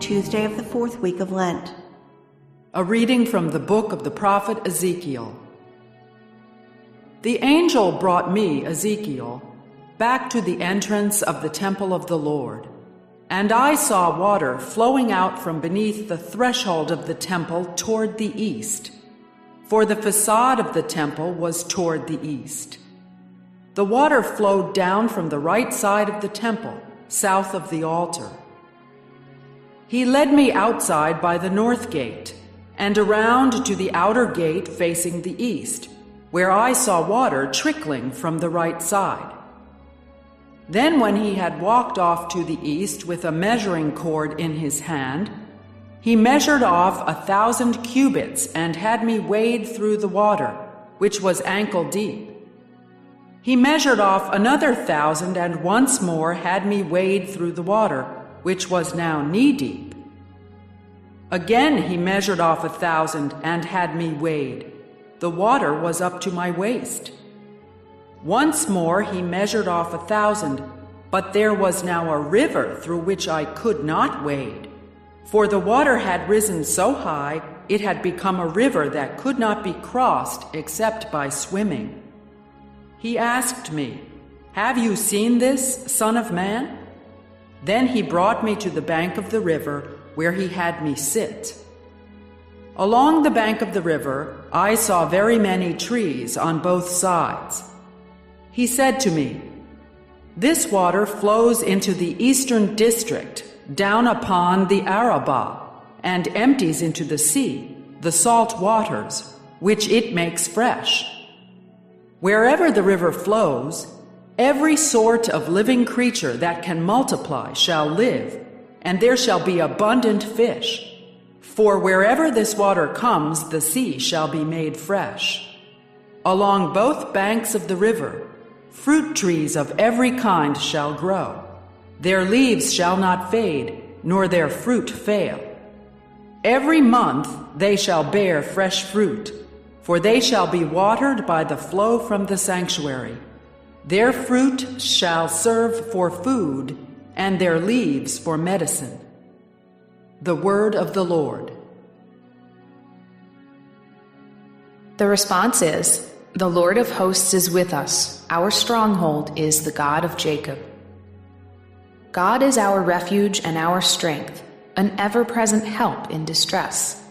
Tuesday of the fourth week of Lent. A reading from the book of the prophet Ezekiel. The angel brought me, Ezekiel, back to the entrance of the temple of the Lord, and I saw water flowing out from beneath the threshold of the temple toward the east, for the facade of the temple was toward the east. The water flowed down from the right side of the temple, south of the altar. He led me outside by the north gate, and around to the outer gate facing the east, where I saw water trickling from the right side. Then when he had walked off to the east with a measuring cord in his hand, he measured off 1,000 cubits and had me wade through the water, which was ankle deep. He measured off another 1,000 and once more had me wade through the water, which was now knee-deep. Again he measured off 1,000 and had me wade. The water was up to my waist. Once more he measured off 1,000, but there was now a river through which I could not wade, for the water had risen so high it had become a river that could not be crossed except by swimming. He asked me, "Have you seen this, Son of Man?" Then he brought me to the bank of the river, where he had me sit. Along the bank of the river, I saw very many trees on both sides. He said to me, "This water flows into the eastern district, down upon the Arabah, and empties into the sea, the salt waters, which it makes fresh. Wherever the river flows, every sort of living creature that can multiply shall live, and there shall be abundant fish. For wherever this water comes, the sea shall be made fresh. Along both banks of the river, fruit trees of every kind shall grow. Their leaves shall not fade, nor their fruit fail. Every month they shall bear fresh fruit, for they shall be watered by the flow from the sanctuary. Their fruit shall serve for food, and their leaves for medicine." The word of the Lord. The response is, "The Lord of hosts is with us. Our stronghold is the God of Jacob." God is our refuge and our strength, an ever-present help in distress.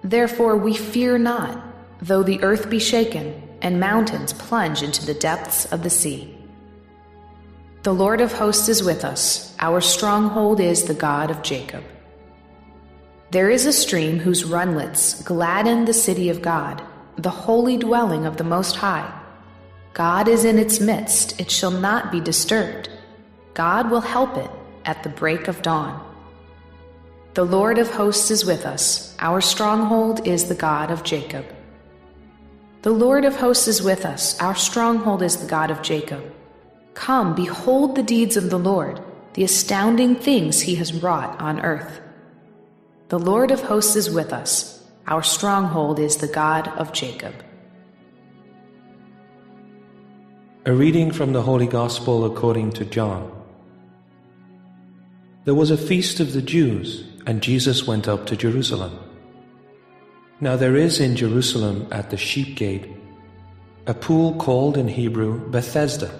Therefore we fear not, though the earth be shaken, and mountains plunge into the depths of the sea. The Lord of hosts is with us. Our stronghold is the God of Jacob. There is a stream whose runlets gladden the city of God, the holy dwelling of the Most High. God is in its midst, it shall not be disturbed. God will help it at the break of dawn. The Lord of hosts is with us. Our stronghold is the God of Jacob. The Lord of hosts is with us. Our stronghold is the God of Jacob. Come, behold the deeds of the Lord, the astounding things he has wrought on earth. The Lord of hosts is with us. Our stronghold is the God of Jacob. A reading from the Holy Gospel according to John. There was a feast of the Jews, and Jesus went up to Jerusalem. Now there is in Jerusalem at the Sheep Gate a pool called in Hebrew Bethesda,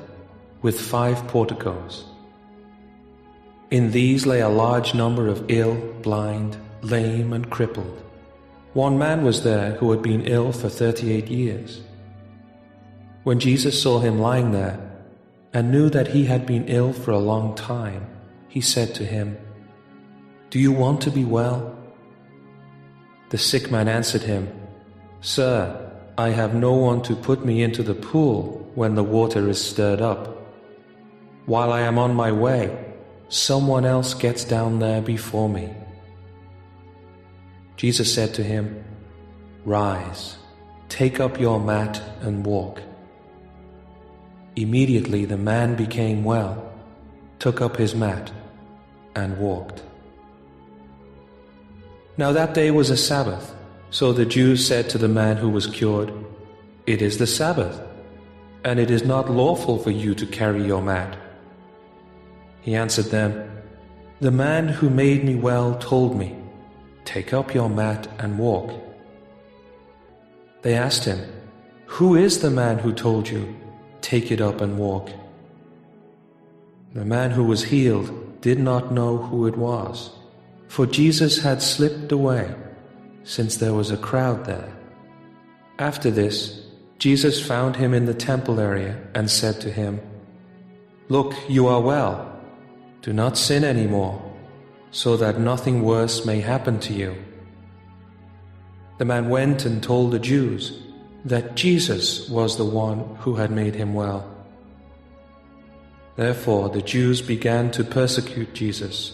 with 5 porticos. In these lay a large number of ill, blind, lame, and crippled. One man was there who had been ill for 38 years. When Jesus saw him lying there, and knew that he had been ill for a long time, he said to him, "Do you want to be well?" The sick man answered him, "Sir, I have no one to put me into the pool when the water is stirred up. While I am on my way, someone else gets down there before me." Jesus said to him, "Rise, take up your mat and walk." Immediately the man became well, took up his mat, and walked. Now that day was a Sabbath, so the Jews said to the man who was cured, "It is the Sabbath, and it is not lawful for you to carry your mat." He answered them, "The man who made me well told me, 'Take up your mat and walk.'" They asked him, "Who is the man who told you, 'Take it up and walk'?" The man who was healed did not know who it was, for Jesus had slipped away, since there was a crowd there. After this, Jesus found him in the temple area and said to him, "Look, you are well. Do not sin anymore, so that nothing worse may happen to you." The man went and told the Jews that Jesus was the one who had made him well. Therefore the Jews began to persecute Jesus,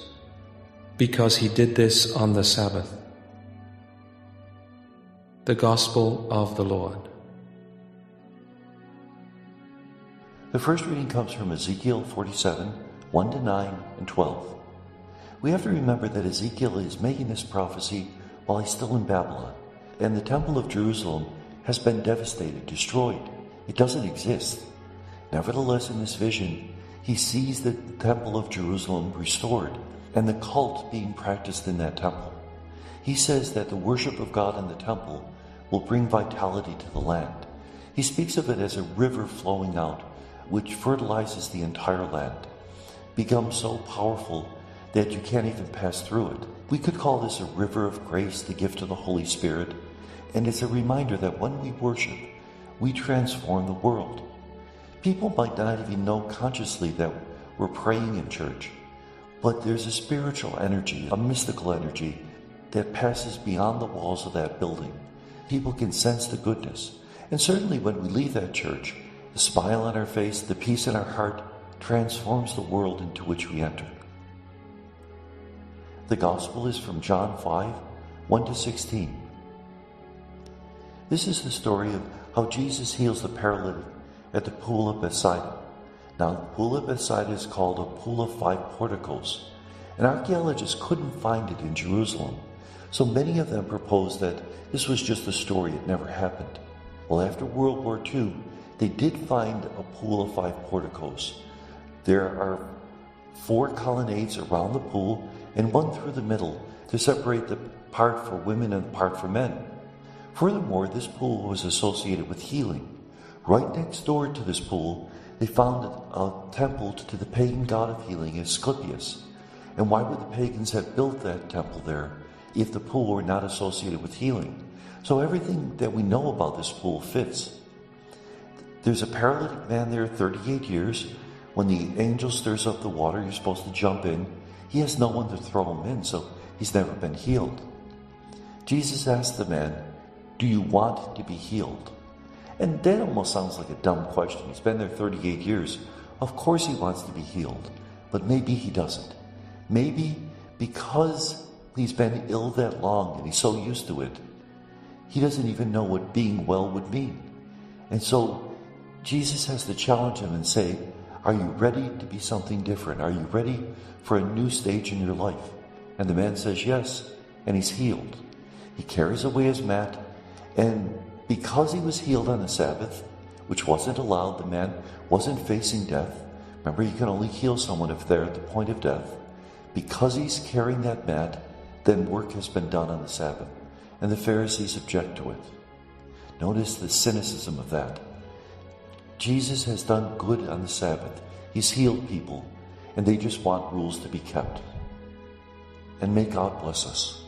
because he did this on the Sabbath. The Gospel of the Lord. The first reading comes from Ezekiel 47, 1-9 and 12. We have to remember that Ezekiel is making this prophecy while he's still in Babylon, and the Temple of Jerusalem has been devastated, destroyed. It doesn't exist. Nevertheless, in this vision, he sees the Temple of Jerusalem restored and the cult being practiced in that temple. He says that the worship of God in the temple will bring vitality to the land. He speaks of it as a river flowing out, which fertilizes the entire land, becomes so powerful that you can't even pass through it. We could call this a river of grace, the gift of the Holy Spirit, and it's a reminder that when we worship, we transform the world. People might not even know consciously that we're praying in church, but there's a spiritual energy, a mystical energy that passes beyond the walls of that building. People can sense the goodness, and certainly when we leave that church, the smile on our face, the peace in our heart transforms the world into which we enter. The Gospel is from John 5, 1-16. This is the story of how Jesus heals the paralytic at the pool of Bethsaida. Now, the pool of Bethsaida is called a pool of 5 porticos, and archaeologists couldn't find it in Jerusalem, so many of them proposed that this was just a story, it never happened. Well, after World War II, they did find a pool of 5 porticos. There are 4 colonnades around the pool and 1 through the middle to separate the part for women and the part for men. Furthermore, this pool was associated with healing. Right next door to this pool, they found a temple to the pagan god of healing, Asclepius. And why would the pagans have built that temple there if the pool were not associated with healing? So everything that we know about this pool fits. There's a paralytic man there 38 years. When the angel stirs up the water, you're supposed to jump in. He has no one to throw him in, so he's never been healed. Jesus asked the man, "Do you want to be healed?" And that almost sounds like a dumb question. He's been there 38 years. Of course he wants to be healed, but maybe he doesn't. Maybe because he's been ill that long and he's so used to it, he doesn't even know what being well would mean. And so Jesus has to challenge him and say, are you ready to be something different? Are you ready for a new stage in your life? And the man says yes, and he's healed. He carries away his mat, and because he was healed on the Sabbath, which wasn't allowed, the man wasn't facing death. Remember, you can only heal someone if they're at the point of death. Because he's carrying that mat, then work has been done on the Sabbath, and the Pharisees object to it. Notice the cynicism of that. Jesus has done good on the Sabbath. He's healed people, and they just want rules to be kept. And may God bless us.